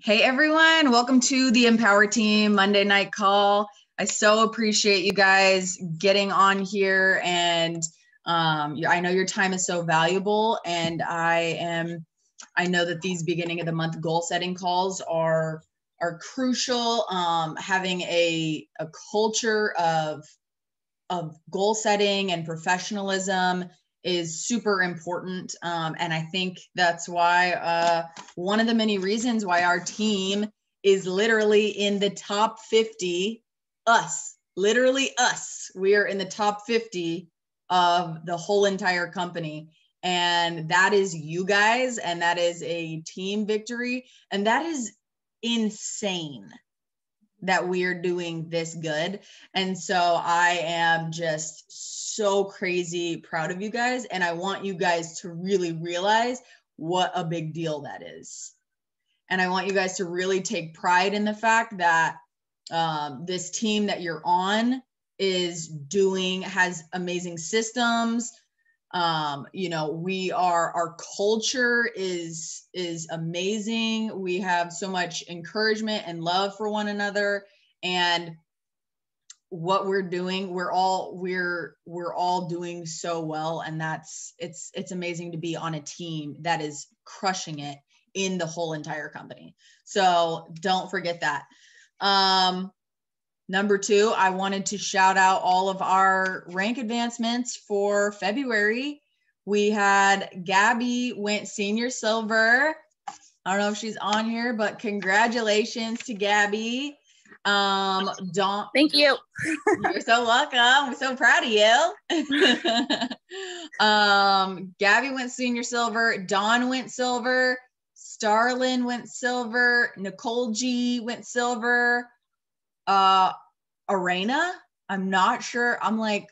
Hey everyone, welcome to the Empower Team Monday night call. I so appreciate you guys getting on here, and I know your time is so valuable, and I know that these beginning of the month goal setting calls are crucial. Having a culture of goal setting and professionalism is super important. And I think that's why one of the many reasons why our team is literally in the top 50, literally us. We are in the top 50 of the whole entire company. And that is you guys, and that is a team victory. And that is insane that we are doing this good. And so I am just so crazy proud of you guys. And I want you guys to really realize what a big deal that is. And I want you guys to really take pride in the fact that this team that you're on has amazing systems. Our culture is amazing. We have so much encouragement and love for one another, and what we're doing, we're all doing so well. And it's amazing to be on a team that is crushing it in the whole entire company. So don't forget that. Number two, I wanted to shout out all of our rank advancements for February. We had Gabby went senior silver. I don't know if she's on here, but congratulations to Gabby. Thank you. You're so welcome. We're so proud of you. Gabby went senior silver. Dawn went silver. Starlyn went silver. Nicole G went silver. Arena, I'm not sure. I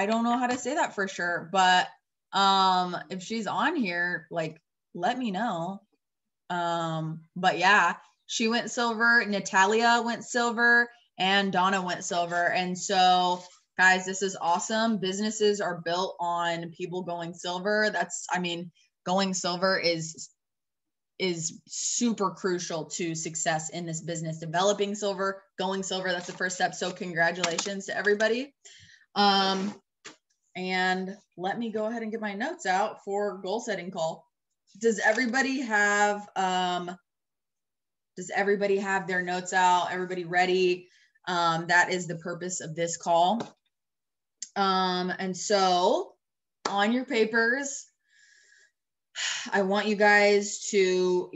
don't know how to say that for sure, but if she's on here, let me know. But yeah, she went silver. Natalia went silver, and Donna went silver. And so guys, this is awesome. Businesses are built on people going silver. Going silver is super crucial to success in this business. Developing silver, going silver, that's the first step. So congratulations to everybody. And let me go ahead and get my notes out for goal setting call. Does everybody have their notes out? Everybody ready? That is the purpose of this call. And so on your papers, I want you guys to,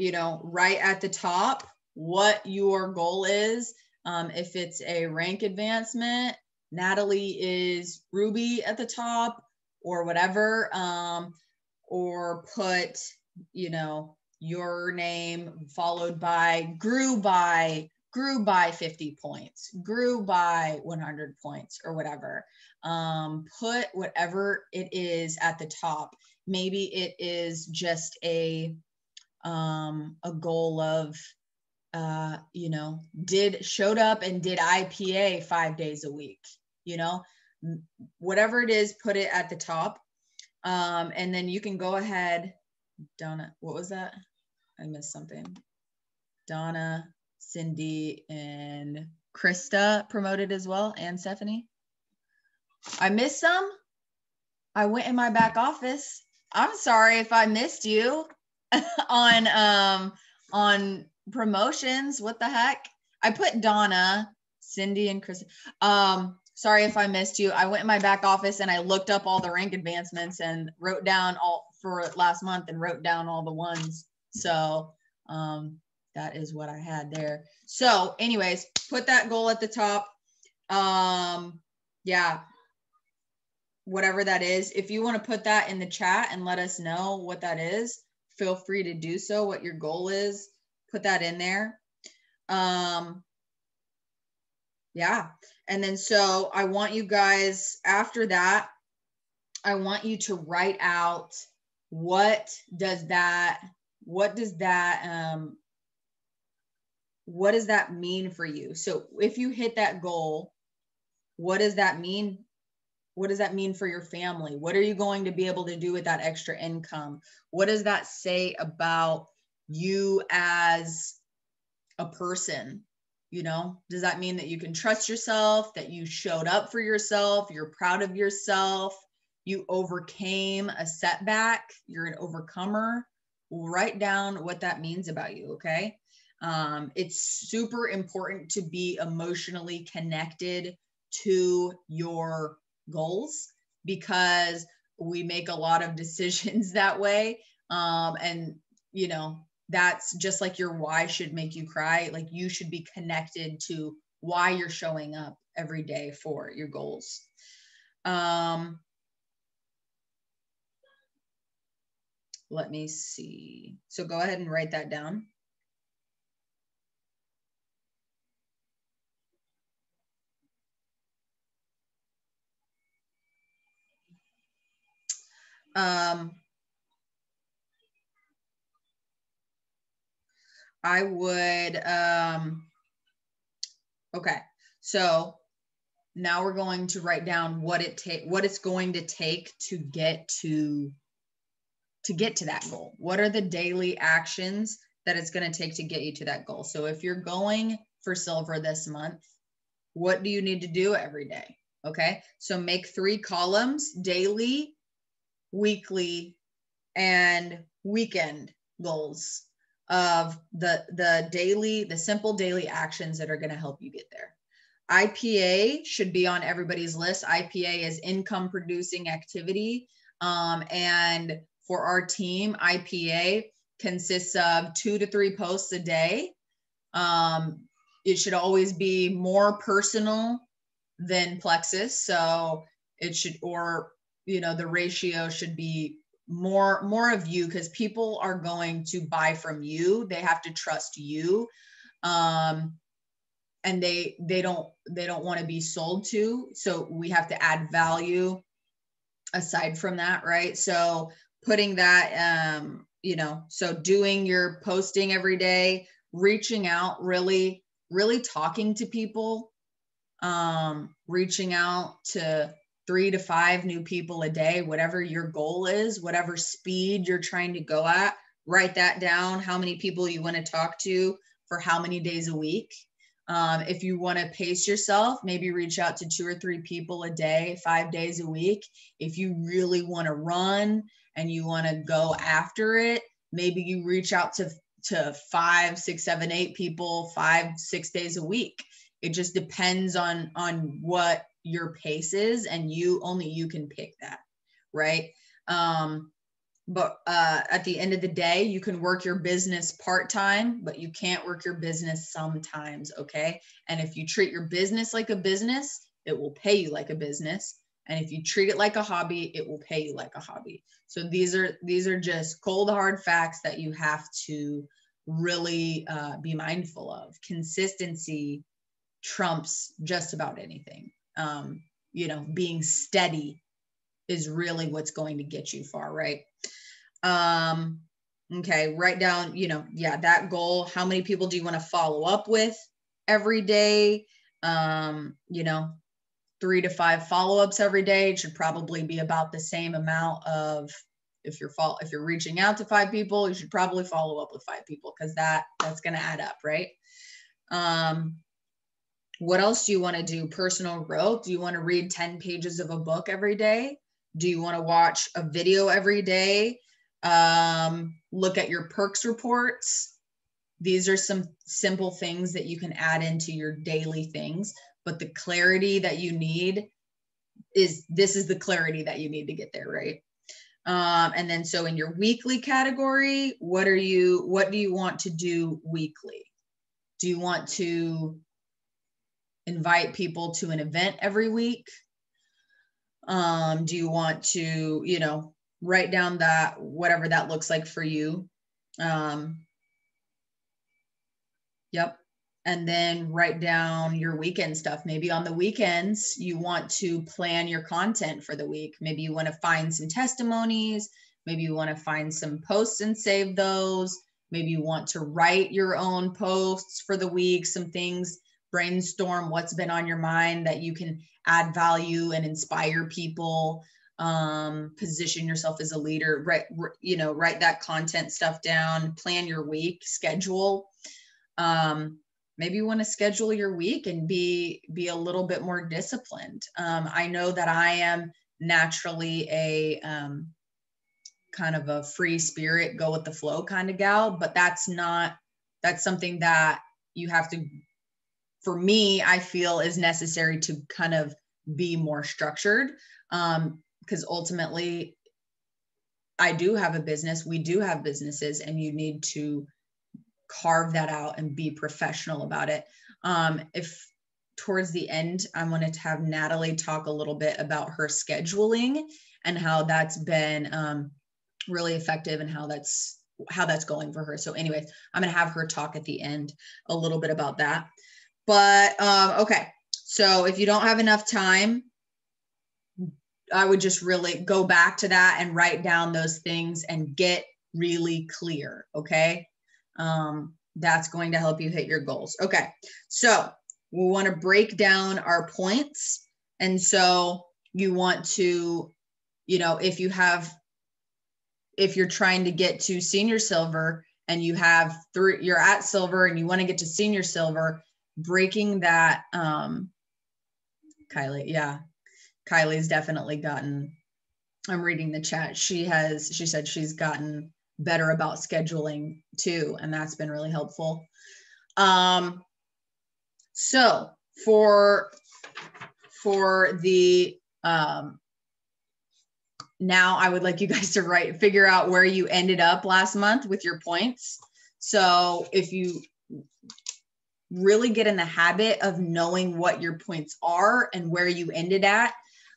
write at the top what your goal is. If it's a rank advancement, Natalie is Ruby at the top or whatever, or put, your name followed by grew by 50 points, grew by 100 points or whatever. Put whatever it is at the top. Maybe it is just a goal of, showed up and did IPA 5 days a week, whatever it is, put it at the top. And then you can go ahead. Donna, what was that? I missed something. Donna, Cindy, and Krista promoted as well, and Stephanie. I missed some. I went in my back office. I'm sorry if I missed you on promotions. What the heck? I put Donna, Cindy, and Chris. Sorry if I missed you. I went in my back office and I looked up all the rank advancements and wrote down all for last month and wrote down all the ones. So that is what I had there. So anyways, put that goal at the top. Yeah. Whatever that is. If you want to put that in the chat and let us know what that is, feel free to do so. What your goal is, put that in there. Yeah. And then so I want you guys, after that, I want you to write out what does that mean for you? So if you hit that goal, what does that mean? What does that mean for your family? What are you going to be able to do with that extra income? What does that say about you as a person. You know, does that mean that you can trust yourself, that you showed up for yourself, you're proud of yourself, you overcame a setback, you're an overcomer? Write down what that means about you, okay? It's super important to be emotionally connected to your goals, because we make a lot of decisions that way. And, you know, that's just like your why should make you cry. Like, you should be connected to why you're showing up every day for your goals. Let me see. So go ahead and write that down. I would, okay. So now we're going to write down what it's going to take to get to that goal. What are the daily actions that it's going to take to get you to that goal? So if you're going for silver this month, what do you need to do every day? Okay. So make 3 columns: daily, weekly, and weekend goals of the simple daily actions that are going to help you get there. IPA should be on everybody's list. IPA is income producing activity. And for our team, IPA consists of 2 to 3 posts a day. It should always be more personal than Plexus. So it should, or, you know, the ratio should be more of you, because people are going to buy from you. They have to trust you. And they don't want to be sold to. So we have to add value aside from that, right? So putting that, you know, so doing your posting every day, reaching out, really talking to people, reaching out to 3 to 5 new people a day, whatever your goal is, whatever speed you're trying to go at. Write that down, how many people you want to talk to for how many days a week. If you want to pace yourself, maybe reach out to 2 or 3 people a day, 5 days a week. If you really want to run and you want to go after it, maybe you reach out to 5, 6, 7, 8 people 5, 6 days a week. It just depends on what your pace is, and only you can pick that, right? But at the end of the day, you can work your business part-time, but you can't work your business sometimes, okay? And if you treat your business like a business, it will pay you like a business. And if you treat it like a hobby, it will pay you like a hobby. So these are just cold hard facts that you have to really be mindful of. Consistency trumps just about anything. You know, being steady is really what's going to get you far, right? Okay, write down, you know, yeah, that goal. How many people do you want to follow up with every day? You know, 3 to 5 follow-ups every day. It should probably be about the same amount of, if you're reaching out to 5 people, you should probably follow up with 5 people, because that's going to add up, right? What else do you want to do? Personal growth. Do you want to read 10 pages of a book every day? Do you want to watch a video every day? Look at your perks reports. These are some simple things that you can add into your daily things, but the clarity that you need is the clarity that you need to get there, right? And then so in your weekly category, what do you want to do weekly? Do you want to invite people to an event every week? Do you want to, you know, write down that, whatever that looks like for you? Yep. And then write down your weekend stuff. Maybe on the weekends, you want to plan your content for the week. Maybe you want to find some testimonies. Maybe you want to find some posts and save those. Maybe you want to write your own posts for the week, some things, brainstorm what's been on your mind that you can add value and inspire people. position yourself as a leader, write that content stuff down, plan your week, schedule. Maybe you want to schedule your week and be a little bit more disciplined. I know that I am naturally a kind of a free spirit, go with the flow kind of gal, but that's something that you have to, for me, I feel is necessary to kind of be more structured. Because ultimately I do have a business, we do have businesses, and you need to carve that out and be professional about it. If towards the end, I'm going to have Natalie talk a little bit about her scheduling and how that's been really effective and how that's going for her. So anyways, I'm going to have her talk at the end a little bit about that. But okay, so if you don't have enough time, I would just really go back to that and write down those things and get really clear. Okay. That's going to help you hit your goals. Okay. So we want to break down our points. And so you want to, if you're trying to get to senior silver and you have you're at silver and you want to get to senior silver, breaking that, Kylie's definitely gotten, I'm reading the chat. She said she's gotten better about scheduling too. And that's been really helpful. So for the, now I would like you guys to figure out where you ended up last month with your points. So if you really get in the habit of knowing what your points are and where you ended at,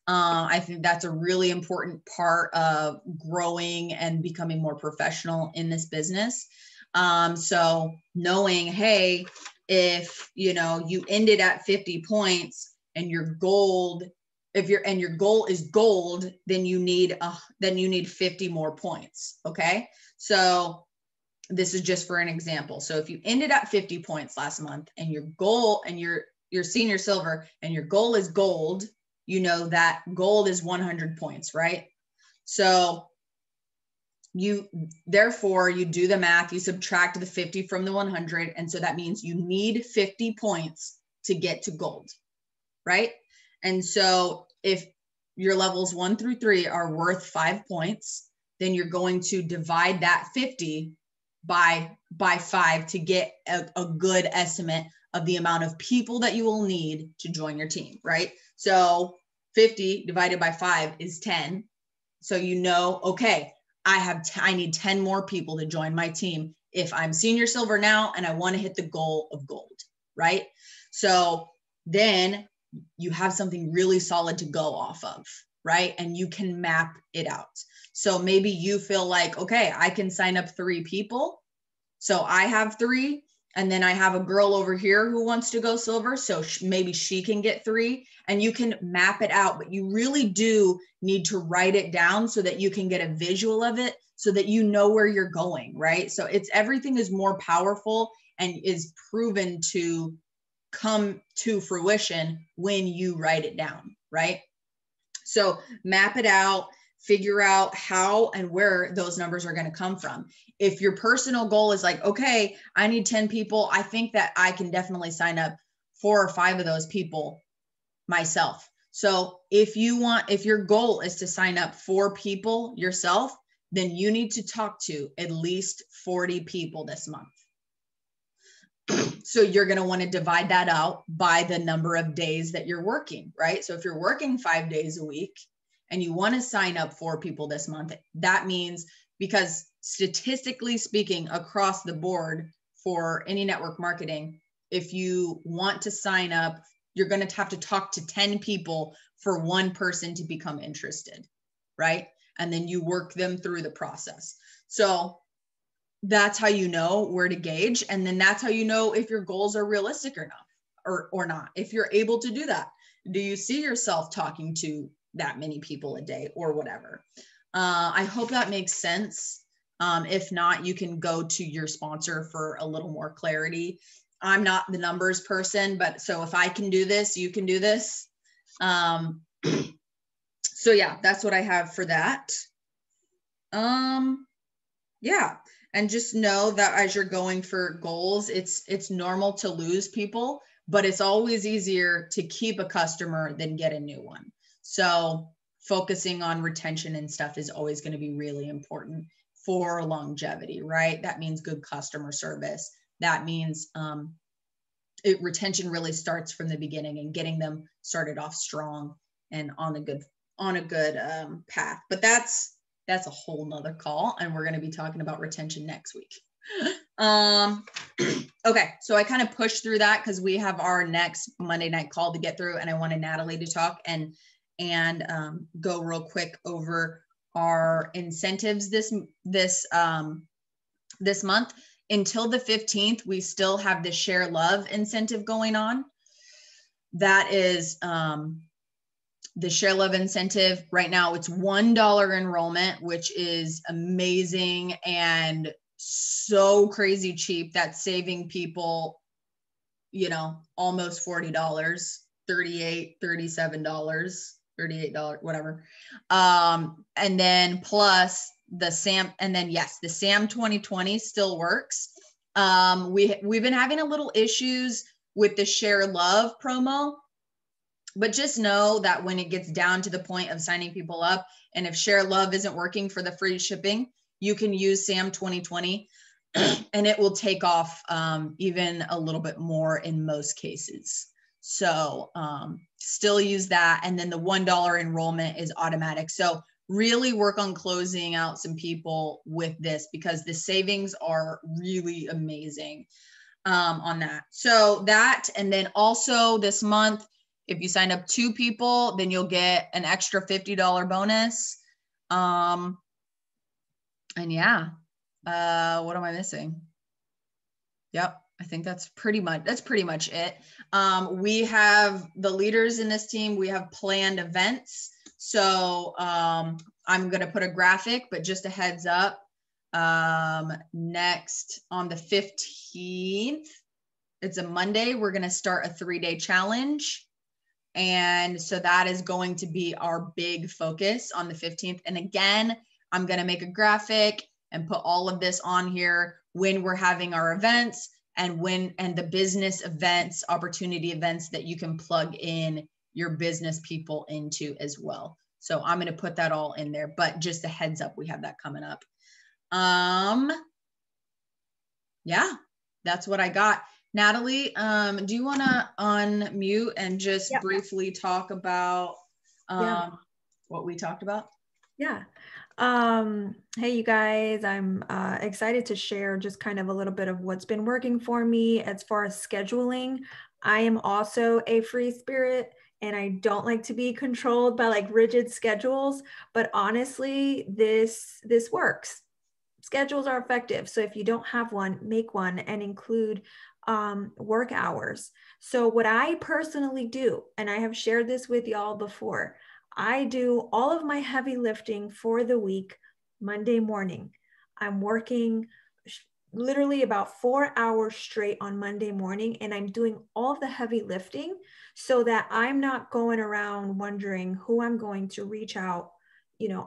I think that's a really important part of growing and becoming more professional in this business. So knowing, hey, if you ended at 50 points and your goal is gold, then you need 50 more points. Okay. So this is just for an example. So if you ended at 50 points last month and your goal and you're senior silver and your goal is gold, that gold is 100 points, right? So therefore you do the math, you subtract the 50 from the 100. And so that means you need 50 points to get to gold, right? And so if your levels 1 through 3 are worth 5 points, then you're going to divide that 50 by 5 to get a good estimate of the amount of people that you will need to join your team, right? So 50 divided by 5 is 10. So okay, I need 10 more people to join my team if I'm senior silver now and I want to hit the goal of gold, right? So then you have something really solid to go off of, right? And you can map it out. So maybe you feel like, okay, I can sign up 3 people. So I have 3, and then I have a girl over here who wants to go silver. So maybe she can get 3, and you can map it out, but you really do need to write it down so that you can get a visual of it so that you know where you're going, right? So everything is more powerful and is proven to come to fruition when you write it down, right? So map it out, figure out how and where those numbers are going to come from. If your personal goal is like, okay, I need 10 people, I think that I can definitely sign up 4 or 5 of those people myself. So if your goal is to sign up 4 people yourself, then you need to talk to at least 40 people this month. So you're going to want to divide that out by the number of days that you're working, right? So if you're working 5 days a week and you want to sign up 4 people this month, that means, because statistically speaking, across the board for any network marketing, if you want to sign up, you're going to have to talk to 10 people for 1 person to become interested, right? And then you work them through the process. So that's how you know where to gauge. And then that's how you know if your goals are realistic or not, or not. If you're able to do that, do you see yourself talking to that many people a day or whatever? I hope that makes sense. If not, you can go to your sponsor for a little more clarity. I'm not the numbers person, but so if I can do this, you can do this. So yeah, that's what I have for that. Yeah. And just know that as you're going for goals, it's normal to lose people, but it's always easier to keep a customer than get a new one. So focusing on retention and stuff is always going to be really important for longevity, right? That means good customer service. That means retention really starts from the beginning and getting them started off strong and on a good path. But that's a whole nother call, and we're going to be talking about retention next week. Okay, so I kind of pushed through that because we have our next Monday night call to get through, and I wanted Natalie to talk and go real quick over our incentives this month. Until the 15th, we still have the Share Love incentive going on. That is the Share Love incentive. Right now, it's $1 enrollment, which is amazing and so crazy cheap. That's saving people, almost $40, $38, $37, $38, whatever. And then plus the SAM, and then yes, the SAM 2020 still works. We've been having a little issues with the Share Love promo, but just know that when it gets down to the point of signing people up, and if Share Love isn't working for the free shipping, you can use SAM 2020 and it will take off even a little bit more in most cases. So still use that. And then the $1 enrollment is automatic. So really work on closing out some people with this because the savings are really amazing on that. So that, and then also this month, if you sign up 2 people, then you'll get an extra $50 bonus. And yeah, what am I missing? Yep. I think that's pretty much it. We have the leaders in this team. We have planned events. So I'm going to put a graphic, but just a heads up. Next on the 15th, it's a Monday. We're going to start a 3-day challenge. And so that is going to be our big focus on the 15th. And again, I'm going to make a graphic and put all of this on here when we're having our events and the business events, opportunity events that you can plug in your business people into as well. So I'm going to put that all in there, but just a heads up, we have that coming up. Yeah, that's what I got. Natalie, do you want to unmute and just briefly talk about what we talked about? Yeah. Hey, you guys, I'm excited to share just kind of a little bit of what's been working for me as far as scheduling. I am also a free spirit and I don't like to be controlled by like rigid schedules, but honestly, this works. Schedules are effective. So if you don't have one, make one and include work hours. So what I personally do, and I have shared this with y'all before, I do all of my heavy lifting for the week, Monday morning. I'm working literally about 4 hours straight on Monday morning, and I'm doing all of the heavy lifting so that I'm not going around wondering who I'm going to reach out,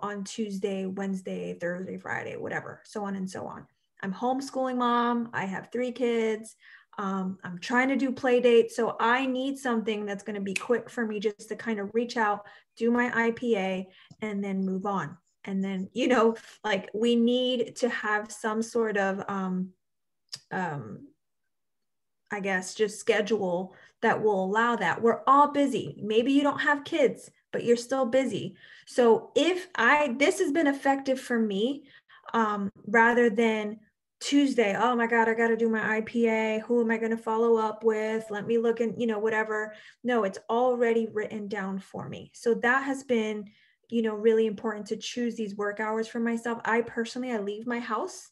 on Tuesday, Wednesday, Thursday, Friday, whatever, so on and so on. I'm homeschooling mom. I have 3 kids. I'm trying to do play dates. So I need something that's going to be quick for me just to kind of reach out, do my IPA, and then move on. And then, like we need to have some sort of, I guess, just schedule that will allow that. We're all busy. Maybe you don't have kids, but you're still busy. So this has been effective for me, rather than Tuesday, oh my God, I got to do my IPA. Who am I going to follow up with? Let me look and, whatever. No, it's already written down for me. So that has been, really important to choose these work hours for myself. I leave my house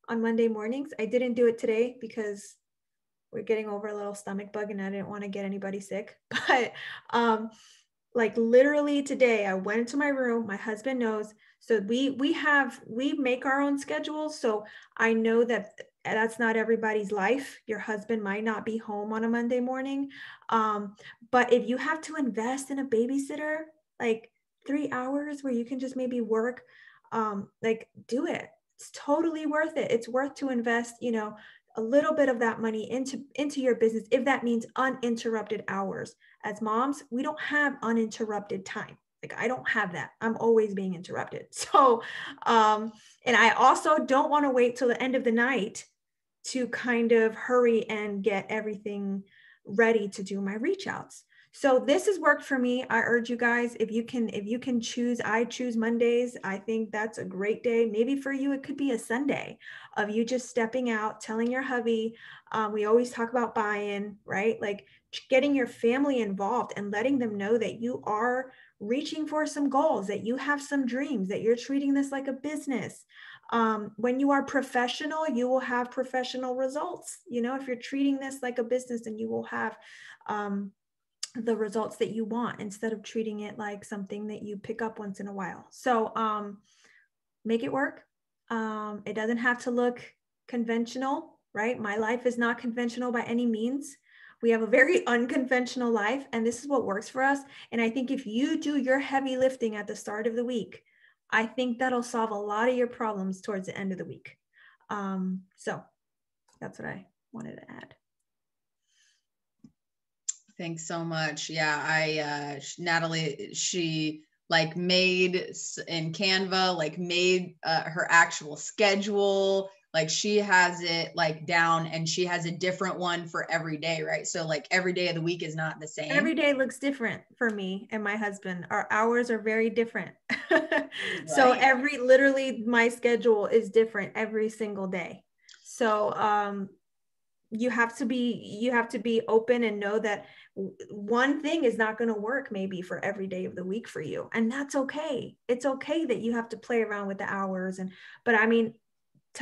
on Monday mornings. I didn't do it today because we're getting over a little stomach bug and I didn't want to get anybody sick. But like literally today, I went into my room. My husband knows. So we make our own schedules. So I know that that's not everybody's life. Your husband might not be home on a Monday morning. But if you have to invest in a babysitter, like 3 hours where you can just maybe work, like do it. It's totally worth it. It's worth to invest, you know, a little bit of that money into your business, if that means uninterrupted hours. As moms, we don't have uninterrupted time. Like I don't have that. I'm always being interrupted. So, and I also don't want to wait till the end of the night to kind of hurry and get everything ready to do my reach outs. So this has worked for me. I urge you guys, if you can choose, I choose Mondays. I think that's a great day. Maybe for you, it could be a Sunday of you just stepping out, telling your hubby. We always talk about buy-in, right? Like getting your family involved and letting them know that you are reaching for some goals, that you have some dreams, that you're treating this like a business. When you are professional, you will have professional results. You know, if you're treating this like a business, then you will have the results that you want instead of treating it like something that you pick up once in a while. So make it work. It doesn't have to look conventional, right? My life is not conventional by any means. We have a very unconventional life, and this is what works for us. And I think if you do your heavy lifting at the start of the week, I think that'll solve a lot of your problems towards the end of the week. So that's what I wanted to add. Thanks so much. Yeah, Natalie, she like made in Canva, like made her actual schedule. Like she has it like down, and she has a different one for every day, right? So like every day of the week is not the same. Every day looks different for me and my husband. Our hours are very different. So literally my schedule is different every single day. So you have to be open and know that one thing is not going to work maybe for every day of the week for you. And that's okay. It's okay that you have to play around with the hours. But I mean,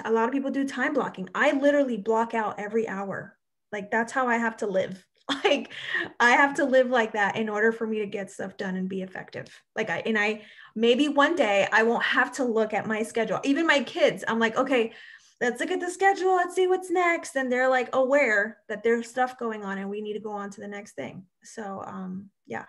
a lot of people do time blocking. I literally block out every hour. Like that's how I have to live. Like I have to live like that in order for me to get stuff done and be effective. Like I maybe one day I won't have to look at my schedule. Even my kids, I'm like, okay, let's look at the schedule. Let's see what's next. And they're like aware that there's stuff going on and we need to go on to the next thing. So yeah.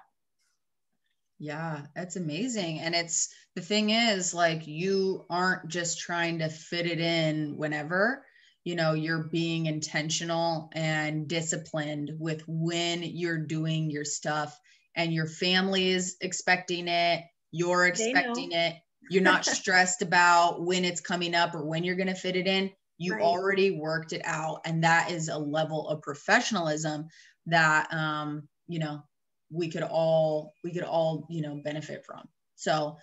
Yeah, that's amazing. And it's, the thing is, like, you aren't just trying to fit it in whenever, you know, you're being intentional and disciplined with when you're doing your stuff, and your family is expecting it. You're expecting it. You're not stressed about when it's coming up or when you're going to fit it in. You already worked it out. And that is a level of professionalism that, you know, we could all, you know, benefit from. So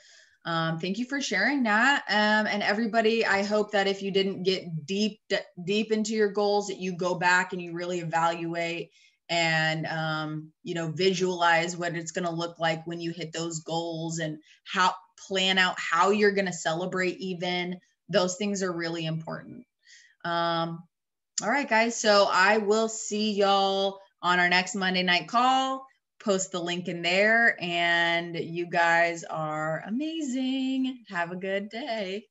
thank you for sharing that. And everybody, I hope that if you didn't get deep into your goals, that you go back and you really evaluate and, you know, visualize what it's going to look like when you hit those goals, and plan out how you're going to celebrate. Even those things are really important. All right, guys. So I will see y'all on our next Monday night call. Post the link in there, and you guys are amazing. Have a good day.